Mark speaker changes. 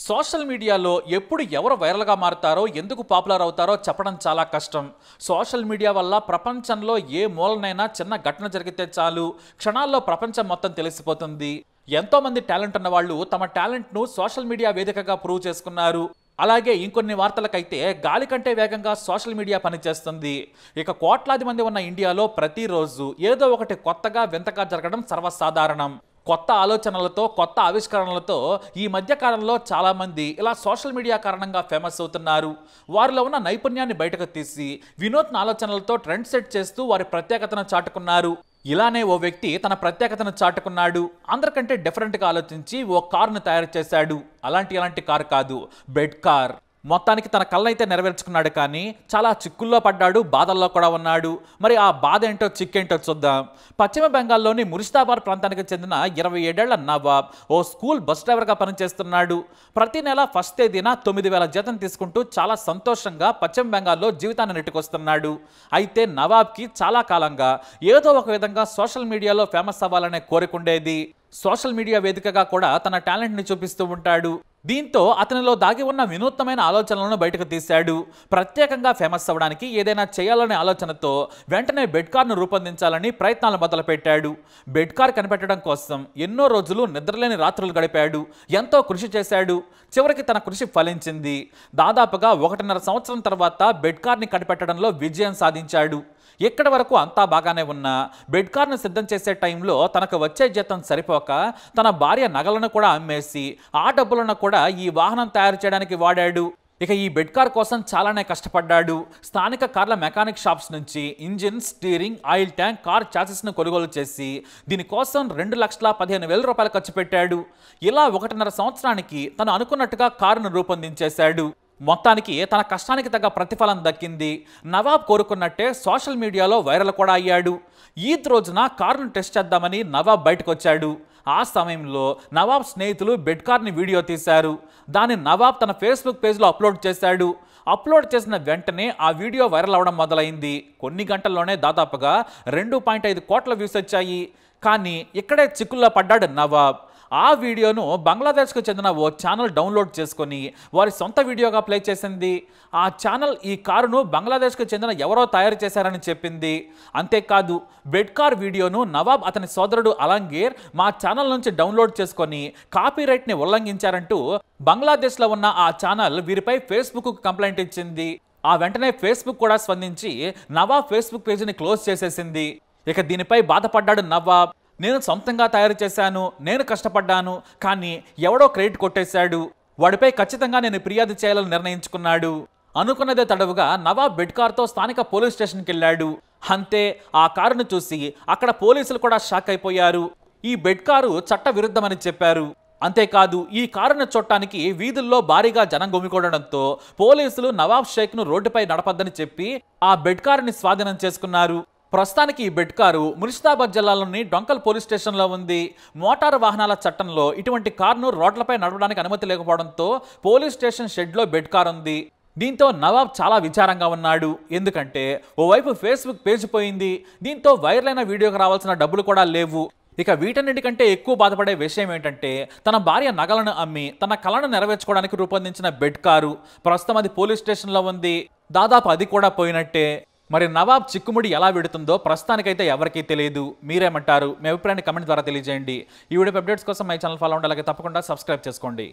Speaker 1: Social మీడియాలో ఎప్పుడు ఎవరు వైరల్గా మారుతారో ఎందుకు పాపులర్ అవుతారో చెప్పడం చాలా కష్టం. సోషల్ మీడియా వల్ల ప్రపంచంలో ఏ మూలనైనా చిన్న ఘటన జరిగితే చాలు క్షణాల్లో ప్రపంచం మొత్తం తెలిసిపోతుంది. ఎంతోమంది టాలెంట్ ఉన్న వాళ్ళు తమ టాలెంట్ను సోషల్ మీడియా వేదికగా ప్రూవ్ చేసుకున్నారు. అలాగే ఇంకొన్ని వార్తలకైతే గాలి కంటే వేగంగా సోషల్ మీడియా పనిచేస్తుంది. ఇక కోట్లాది మంది ఉన్న ఇండియాలో ప్రతిరోజు ఏదో ఒకటి కొత్తగా వింతగా జరగడం సర్వసాధారణం. కొత్త ఆలోచనలతో కొత్త ఆవిష్కరణలతో ఈ మధ్య కాలంలో చాలామంది ఇలా సోషల్ మీడియా కారణంగా ఫేమస్ అవుతున్నారు. వారిలో ఉన్న నైపుణ్యాన్ని బయటకు తీసి వినూత్న ఆలోచనలతో ట్రెండ్ సెట్ చేస్తూ వారి ప్రత్యేకతను చాటుకున్నారు. ఇలానే ఓ వ్యక్తి తన ప్రత్యేకతను చాటుకున్నాడు. అందరికంటే డిఫరెంట్గా ఆలోచించి ఓ కారును తయారు చేశాడు. అలాంటి కారు కాదు, బెడ్ కార్. మొత్తానికి తన కళ్ళైతే నెరవేర్చుకున్నాడు, కానీ చాలా చిక్కుల్లో పడ్డాడు, బాధల్లో కూడా ఉన్నాడు. మరి ఆ బాధ ఏంటో చిక్కేంటో చూద్దాం. పశ్చిమ బెంగాల్లోని ముర్షిదాబాద్ ప్రాంతానికి చెందిన 27 ఏళ్ల నవాబ్ ఓ స్కూల్ బస్ డ్రైవర్గా పనిచేస్తున్నాడు. ప్రతి నెల ఫస్ట్ తేదీన 9,000 జీతం తీసుకుంటూ చాలా సంతోషంగా పశ్చిమ బెంగాల్లో జీవితాన్ని నెట్టుకొస్తున్నాడు. అయితే నవాబ్కి చాలా కాలంగా ఏదో ఒక విధంగా సోషల్ మీడియాలో ఫేమస్ అవ్వాలనే కోరికుండేది. సోషల్ మీడియా వేదికగా కూడా తన టాలెంట్ని చూపిస్తూ ఉంటాడు. దీంతో అతనిలో దాగి ఉన్న వినూత్నమైన ఆలోచనలను బయటకు తీశాడు. ప్రత్యేకంగా ఫేమస్ అవ్వడానికి ఏదైనా చేయాలనే ఆలోచనతో వెంటనే బెడ్ కార్ను రూపొందించాలని ప్రయత్నాలు మొదలుపెట్టాడు. బెడ్ కార్ కనిపెట్టడం కోసం ఎన్నో రోజులు నిద్రలేని రాత్రులు గడిపాడు. ఎంతో కృషి చేశాడు. చివరికి తన కృషి ఫలించింది. దాదాపుగా 1.5 సంవత్సరం తర్వాత బెడ్ కార్ని కనిపెట్టడంలో విజయం సాధించాడు. ఇక్కడి వరకు అంతా బాగానే ఉన్నా బెడ్ కార్ను సిద్ధం చేసే టైంలో తనకు వచ్చే జీతం సరిపోక తన భార్య నగలను కూడా అమ్మేసి ఆ డబ్బులను కూడా ఈ వాహనం తయారు చేయడానికి వాడాడు. ఇక ఈ బెడ్ కార్ కోసం చాలానే కష్టపడ్డాడు. స్థానిక కార్ల మెకానిక్ షాప్స్ నుంచి engine, steering, oil tank, car చాసిస్ను కొనుగోలు చేసి దీనికోసం 2,15,000 రూపాయలు ఖర్చు పెట్టాడు. ఇలా 1.5 సంవత్సరానికి తను అనుకున్నట్టుగా కారును రూపొందించేశాడు. మొత్తానికి తన కష్టానికి తగ్గ ప్రతిఫలం దక్కింది. నవాబ్ కోరుకున్నట్టే సోషల్ మీడియాలో వైరల్ కూడా అయ్యాడు. ఈద్ రోజున కారును టెస్ట్ చేద్దామని నవాబ్ బయటకు వచ్చాడు. ఆ సమయంలో నవాబ్ స్నేహితులు బెడ్ కార్ని వీడియో తీశారు. దాన్ని నవాబ్ తన ఫేస్బుక్ పేజ్లో అప్లోడ్ చేశాడు. అప్లోడ్ చేసిన వెంటనే ఆ వీడియో వైరల్ అవడం మొదలైంది. కొన్ని గంటల్లోనే దాదాపుగా 2.5 కోట్ల వ్యూస్ వచ్చాయి. కానీ ఇక్కడే చిక్కుల్లో పడ్డాడు నవాబ్. ఆ వీడియోను బంగ్లాదేశ్కు చెందిన ఓ ఛానల్ డౌన్లోడ్ చేసుకొని వారి సొంత వీడియోగా ప్లే చేసింది. ఆ ఛానల్ ఈ కారును బంగ్లాదేశ్కు చెందిన ఎవరో తయారు చేశారని చెప్పింది. అంతేకాదు, బెడ్ కార్ వీడియోను నవాబ్ అతని సోదరుడు అలంగీర్ మా ఛానల్ నుంచి డౌన్లోడ్ చేసుకొని కాపీరైట్ని ఉల్లంఘించారంటూ బంగ్లాదేశ్లో ఉన్న ఆ ఛానల్ వీరిపై ఫేస్బుక్కు కంప్లైంట్ ఇచ్చింది. ఆ వెంటనే ఫేస్బుక్ కూడా స్పందించి నవాబ్ ఫేస్బుక్ పేజీని క్లోజ్ చేసేసింది. ఇక దీనిపై బాధపడ్డాడు నవాబ్. నేను సొంతంగా తయారు చేశాను, నేను కష్టపడ్డాను, కానీ ఎవడో క్రెడిట్ కొట్టేశాడు. వాడిపై ఖచ్చితంగా నేను ఫిర్యాదు చేయాలని నిర్ణయించుకున్నాడు. అనుకున్నదే తడవుగా నవాబ్ బెడ్ కార్తో స్థానిక పోలీస్ స్టేషన్కి వెళ్ళాడు. అంతే, ఆ కారును చూసి అక్కడ పోలీసులు కూడా షాక్ అయిపోయారు. ఈ బెడ్ కారు చట్ట విరుద్ధమని చెప్పారు. అంతేకాదు, ఈ కారును చూడటానికి వీధుల్లో భారీగా జనం గుమికూడడంతో పోలీసులు నవాబ్ షేక్ను రోడ్డుపై నడపద్దని చెప్పి ఆ బెడ్ కారుని స్వాధీనం చేసుకున్నారు. ప్రస్తుతానికి ఈ బెడ్ కారు ముర్షిదాబాద్ జిల్లాలోని డొంకల్ పోలీస్ స్టేషన్లో ఉంది. మోటారు వాహనాల చట్టంలో ఇటువంటి కారును రోడ్లపై నడవడానికి అనుమతి లేకపోవడంతో పోలీస్ స్టేషన్ షెడ్లో బెడ్ కార్ ఉంది. దీంతో నవాబ్ చాలా విచారంగా ఉన్నాడు. ఎందుకంటే ఓవైపు ఫేస్బుక్ పేజ్ పోయింది, దీంతో వైరల్ అయిన వీడియోకి రావాల్సిన డబ్బులు కూడా లేవు. ఇక వీటన్నిటికంటే ఎక్కువ బాధపడే విషయం ఏంటంటే తన భార్య నగలను అమ్మి తన కలను నెరవేర్చుకోవడానికి రూపొందించిన బెడ్ కారు ప్రస్తుతం అది పోలీస్ స్టేషన్లో ఉంది. దాదాపు అది కూడా పోయినట్టే. మరి నవాబ్ చిక్కుముడి ఎలా విడుతుందో ప్రస్తుతానికైతే ఎవరికీ తెలియదు. మీరేమంటారు? మీ అభిప్రాయాన్ని కమెంట్ ద్వారా తెలియజేయండి. ఈ వీడియో అప్డేట్స్ కోసం మై ఛానల్ ఫాలో అవ్వండి. అలాగే తప్పకుండా సబ్స్క్రైబ్ చేసుకోండి.